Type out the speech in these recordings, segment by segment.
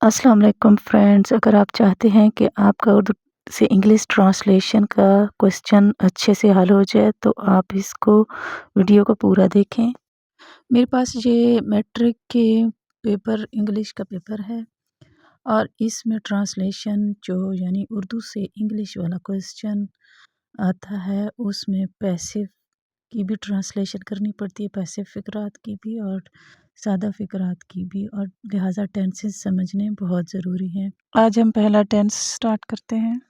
अस्सलाम वालेकुम फ्रेंड्स। अगर आप चाहते हैं कि आपका उर्दू से इंग्लिश ट्रांसलेशन का क्वेश्चन अच्छे से हल हो जाए तो आप इसको वीडियो को पूरा देखें। मेरे पास ये मैट्रिक के पेपर इंग्लिश का पेपर है और इसमें ट्रांसलेशन जो यानी उर्दू से इंग्लिश वाला क्वेश्चन आता है उसमें पैसिव की भी ट्रांसलेशन करनी पड़ती है, पैसिव फ़िक़रात की भी और सादा फ़िक़रात की भी, और लिहाजा टेंसेस समझने बहुत ज़रूरी हैं। आज हम पहला टेंस स्टार्ट करते हैं।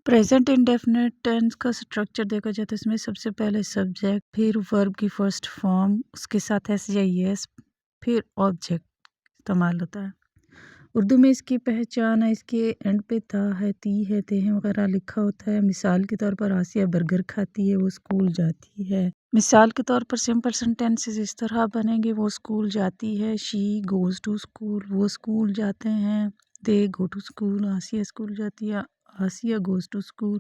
प्रेजेंट इंडेफिनिट टेंस का स्ट्रक्चर देखा जाए तो इसमें सबसे पहले सब्जेक्ट, फिर वर्ब की फर्स्ट फॉर्म, उसके साथ एस या एस, फिर ऑब्जेक्ट इस्तेमाल होता है। उर्दू में इसकी पहचान है, इसके एंड पे था है, ती है, ते हैं वगैरह लिखा होता है। मिसाल के तौर पर आसिया बर्गर खाती है, वो स्कूल जाती है। मिसाल के तौर पर सिंपल सेंटेंसेस इस तरह बनेंगे, वो स्कूल जाती है, शी गोज़ टू स्कूल, वो स्कूल जाते हैं। They go to school, Asiya school जाती है, आसिया गोज़ टू स्कूल।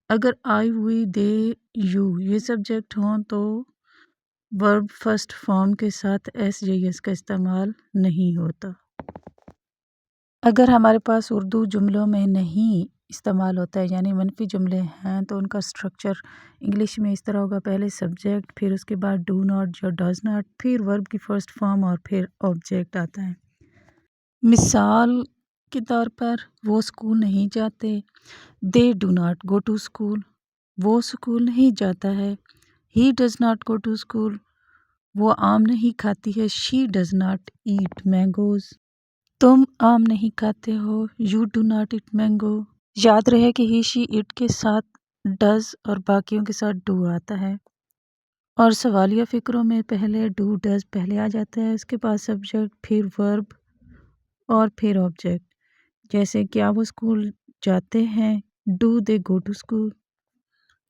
अगर आई, वी, दे, यू ये सब्जेक्ट हों तो वर्ब फर्स्ट फॉर्म के साथ एस या एस का इस्तेमाल नहीं होता। अगर हमारे पास उर्दू जुमलों में नहीं इस्तेमाल होता है यानी मनफी जुमले हैं तो उनका स्ट्रक्चर इंग्लिश में इस तरह होगा, पहले सब्जेक्ट, फिर उसके बाद डू नॉट या डज नॉट, फिर वर्ब की फर्स्ट फॉर्म और फिर ऑब्जेक्ट आता है। मिसाल के तौर पर वो स्कूल नहीं जाते, they do not go to school, वो स्कूल नहीं जाता है। He does not go to school, वो आम नहीं खाती है। She does not eat mangoes, तुम आम नहीं खाते हो। You do not eat mango. याद रहे कि ही शी इट के साथ डज और बाकियों के साथ डू आता है, और सवालिया फ़िक्रों में पहले डू डज पहले आ जाता है, उसके बाद सब्जेक्ट, फिर वर्ब और फिर ऑब्जेक्ट। जैसे क्या वो स्कूल जाते हैं, do they go to school.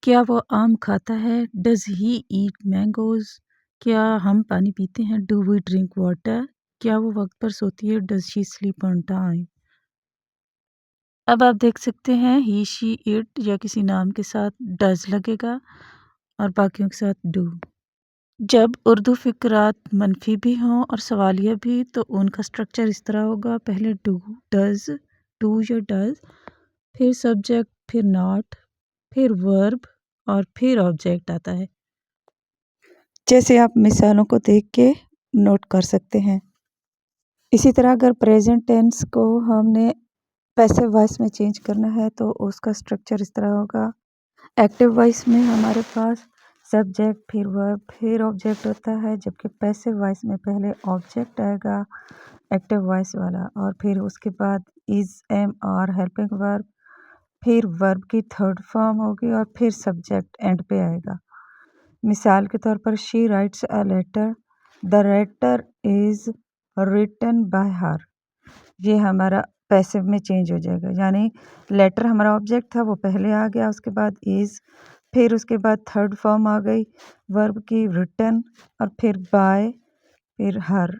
क्या वो आम खाता है, डज ही ईट मैंगोज़। क्या हम पानी पीते हैं, डू वी ड्रिंक वाटर। क्या वो वक्त पर सोती है, does she sleep on time. अब आप देख सकते हैं ही, शी, इट या किसी नाम के साथ डज लगेगा और बाकियों के साथ डू। जब उर्दू फ़िक़रात मनफी भी हों और सवालिया भी तो उनका स्ट्रक्चर इस तरह होगा, पहले डू, डज, डू या डज, फिर सब्जेक्ट, फिर नॉट, फिर वर्ब और फिर ऑब्जेक्ट आता है, जैसे आप मिसालों को देख के नोट कर सकते हैं। इसी तरह अगर प्रेजेंट टेंस को हमने पैसिव वॉइस में चेंज करना है तो उसका स्ट्रक्चर इस तरह होगा। एक्टिव वॉइस में हमारे पास सब्जेक्ट, फिर वर्ब, फिर ऑब्जेक्ट होता है, जबकि पैसिव वॉइस में पहले ऑब्जेक्ट आएगा एक्टिव वॉइस वाला, और फिर उसके बाद is, am, are helping verb, फिर वर्ब की थर्ड फॉर्म होगी और फिर सब्जेक्ट एंड पे आएगा। मिसाल के तौर पर she writes a letter, the letter is written by her, ये हमारा पैसिव में चेंज हो जाएगा, यानी लेटर हमारा ऑब्जेक्ट था वो पहले आ गया, उसके बाद इज़, फिर उसके बाद थर्ड फॉर्म आ गई वर्ब की रिटन, और फिर बाय, फिर हर,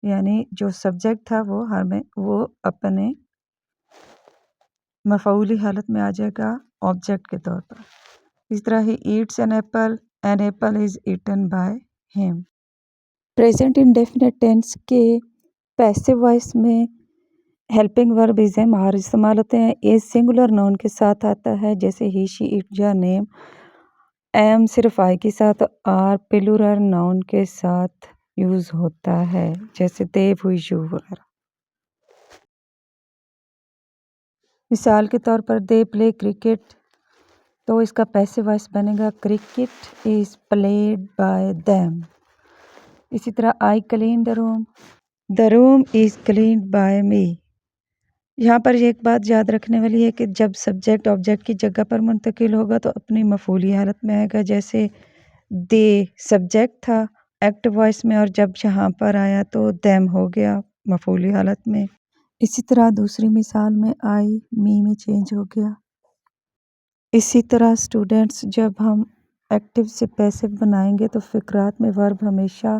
यानी जो सब्जेक्ट था वो हर में वो अपने मफ़ऊली हालत में आ जाएगा ऑब्जेक्ट के तौर पर। इस तरह he eats an apple is eaten by him. Present indefinite tense के पैसिव वॉइस में helping verb is, am, are इस्तेमाल होते हैं। इज़ सिंगुलर नाउन के साथ आता है, जैसे ही, शी, इट या नेम। एम सिर्फ आई के साथ, आर प्लूरल नाउन के साथ यूज़ होता है, जैसे दे, वी, यू वगैरह। मिसाल के तौर पर दे प्ले क्रिकेट, तो इसका पैसिव वॉइस बनेगा cricket is played by them. इसी तरह I clean the room is cleaned by me. यहाँ पर एक बात याद रखने वाली है कि जब सब्जेक्ट ऑब्जेक्ट की जगह पर मुंतकिल होगा तो अपनी मफूली हालत में आएगा, जैसे दे सब्जेक्ट था एक्टिव वॉइस में और जब यहाँ पर आया तो देम हो गया मफूली हालत में। इसी तरह दूसरी मिसाल में आई मी में चेंज हो गया। इसी तरह स्टूडेंट्स, जब हम एक्टिव से पैसिव बनाएंगे तो फ़िक़रात में वर्ब हमेशा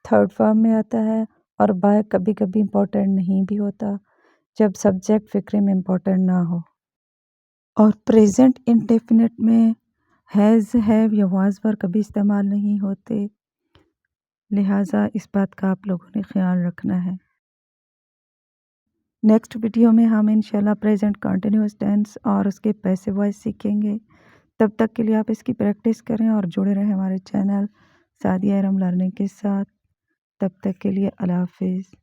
थर्ड फॉर्म में आता है और बाय कभी कभी इम्पोर्टेंट नहीं भी होता जब सब्जेक्ट फ़िक्रे में इम्पोर्टेंट ना हो। और प्रेजेंट इंडेफिनिट में हैज़, हैव या वाज पर कभी इस्तेमाल नहीं होते, लिहाजा इस बात का आप लोगों ने ख्याल रखना है। نیکسٹ ویڈیو میں ہم انشاءاللہ پریزنٹ کنٹینیوس ٹینس اور اس کے پیسو وائس سیکھیں گے. تب تک کے لیے آپ اس کی پریکٹس کریں اور جڑے رہیں ہمارے چینل سعدیہ ارم لرننگ کے ساتھ. تب تک کے لیے اللہ حافظ.